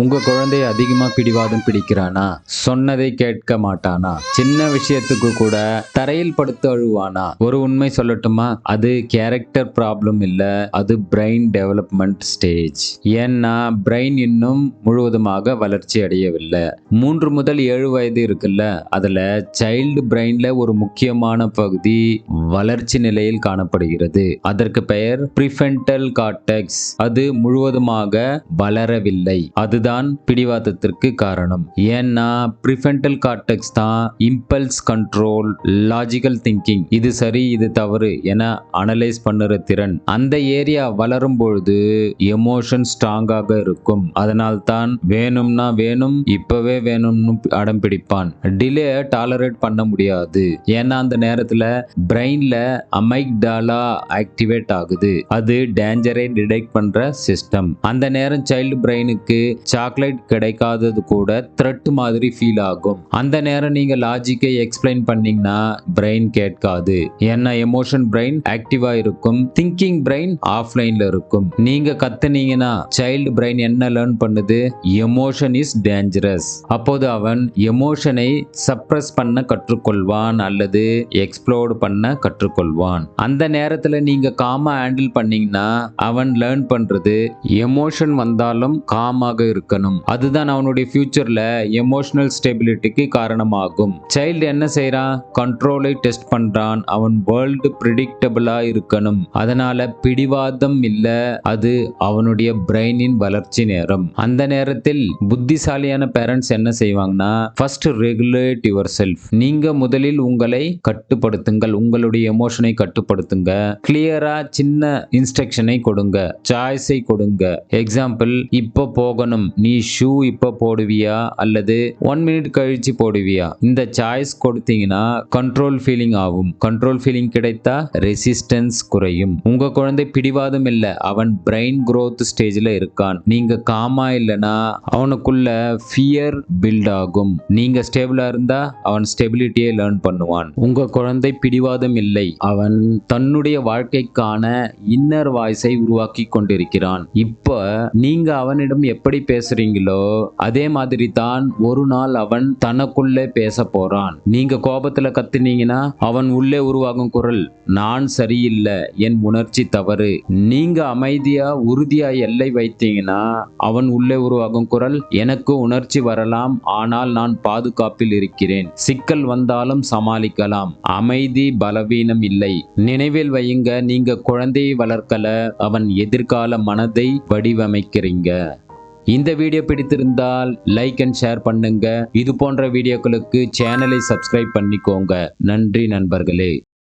உங்க குழந்தை அதிகமா பிடிவாதம் பிடிக்கிறானா? சொன்னதை கேட்க மாட்டானா? சின்ன விஷயத்துக்கு கூட தரையில் படுத்து அழுவானா? ஒரு உண்மை சொல்லட்டுமா? அது கேரக்டர் ப்ராப்ளம் இல்ல, அது பிரெயின் டெவலப்மெண்ட் ஸ்டேஜ். ஏன்னா பிரெயின் இன்னும் முழுவதுமாக வளர்ச்சி அடையவில்லை. 3 முதல் 7 வயது இருக்குல்ல, அதுல சைல்டு பிரெயின்ல ஒரு முக்கியமான பகுதி வளர்ச்சி நிலையில் காணப்படுகிறது. அதற்கு பெயர் ப்ரீஃப்ரண்டல் கார்டெக்ஸ். அது முழுவதுமாக வளரவில்லை. அதுதான் பிடிவாதத்திற்கு காரணம். ஏன்னா ப்ரீஃப்ரண்டல் கார்டெக்ஸ் தான் இம்பல்ஸ் கண்ட்ரோல், லாஜிக்கல் திங்கிங், இது சரி இது தவறு என அனலைஸ் பண்ணுற திறன். அந்த ஏரியா வளரும் பொழுது எமோஷன் ஸ்ட்ராங்காக இருக்கும். அதனால் தான் வேணும்னா வேணும், இப்பவே வேணும்னு அடம் பிடிப்பான். டிலே டாலரேட் பண்ண முடியாது. ஏன்னா அந்த நேரத்துல பிரெயின்ல அமைக்டாலா ஆக்டிவேட் ஆகுது. அது டேஞ்சரை டிடெக்ட் பண்ற சிஸ்டம். அந்த நேரம் சைல்டு பிரெயினுக்கு சாக்லேட் கிடைக்காதது கூட த்ரெட் மாதிரி ஃபீல் ஆகும். அந்த நேரம் நீங்க லாஜிக்கை எக்ஸ்பிளைன் பண்ணீங்கன்னா பிரெயின் கேட்காது. ஏன்னா எமோஷன் பிரெயின் ஆக்டிவா இருக்கும், திங்கிங் பிரெயின் ஆஃப்லைன்ல இருக்கும். நீங்க கத்துனீங்கன்னா சைல்டு பிரெயின் என்ன லேர்ன் பண்ணுது? Emotion is dangerous. அப்போது அவன் எமோஷனை சப்ரஸ் பண்ண கற்றுக்கொள்வான் அல்லது எக்ஸ்ப்ளோர் பண்ண கற்றுக்கொள்வான். அந்த நேரத்துல நீங்க காமா ஹேண்டில் பண்ணீங்கன்னா அவன் லேர்ன் பண்றது எமோஷன் வந்தாலும் காமாக இருக்கணும். அதுதான் அவனுடைய ஃபியூச்சர்ல எமோஷனல் ஸ்டெபிலிட்டிக்கு காரணமாகும். சைல்டு என்ன செய்யறான்? கண்ட்ரோலை டெஸ்ட் பண்றான். அவன் வேர்ல்டு பிரெடிக்டபிளா இருக்கணும். அதனால பிடிவாதம் இல்ல, அது அவனுடைய பிரெயினின் வளர்ச்சி நேரம். அந்த நேரத்தில் புத்திசாலியான பேரண்ட்ஸ் என்ன செய்வாங்கன்னா, ஃபர்ஸ்ட் ரெகுலேட் யுவர் செல்ஃப். நீங்க முதலில் உங்களை கட்டுப்படுத்துங்கள், உங்களுடைய எமோஷனை கட்டுப்படுத்துங்க. கிளியரா சின்ன இன்ஸ்ட்ரக்ஷனை கொடுங்க, சாய்ஸை கொடுங்க. எக்ஸாம்பிள், இப்போ போகணும், நீ ஷூ இப்போ போடுவியா அல்லது 1 மினிட் கழிச்சு போடுவியா? இந்த சாய்ஸ் கொடுத்தீங்கன்னா கண்ட்ரோல் ஃபீலிங் ஆகும். கண்ட்ரோல் ஃபீலிங் கிடைத்தா ரெசிஸ்டன்ஸ் குறையும். உங்க குழந்தை பிடிவாதம் இல்ல, அவன் பிரெயின் growth ஸ்டேஜ்ல இருக்கான். நீங்க காமா இல்லனா அவனுக்குள்ள ஃபியர் பில்ட் ஆகும். நீங்க ஸ்டேபிளா இருந்தா அவன் ஸ்டெபிலிட்டியை லேர்ன் பண்ணுவான். உங்க குழந்தை பிடிவாதம் இல்லை, அவன் தன்னுடைய வாழ்க்கைக்கான இன்னர் வாய்ஸை உருவாக்கி கொண்டிருக்கிறான். இப்ப நீங்க அவனிடம் எப்படி பேசுறீங்களோ அதே மாதிரி தான் ஒரு நாள் அவன் தனக்குள்ளே பேச போறான். நீங்க கோபத்துல கத்துனீங்கன்னா அவன் உள்ளே உருவாகும் குரல், நான் சரியில்லை, என் உணர்ச்சி தவறு. நீங்க அமைதியா உறுதியா எல்லை வைத்தீங்கன்னா அவன் உள்ளே உருவாகும் குரல், எனக்கு உணர்ச்சி வரலாம், ஆனால் நான் பாதுகாப்பில் இருக்கிறேன். சிக்கல் வந்தாலும் சமாளிக்கலாம். அமைதி பலவீனம் இல்லை. நினைவில் வையுங்க, நீங்க குழந்தையை வளர்க்கல, அவன் எதிர்கால மனதை வடிவமைக்கிறீங்க. இந்த வீடியோ பிடித்திருந்தால் லைக் அண்ட் ஷேர் பண்ணுங்க. இது போன்ற வீடியோக்களுக்கு சேனலை சப்ஸ்கிரைப் பண்ணிக்கோங்க. நன்றி நண்பர்களே.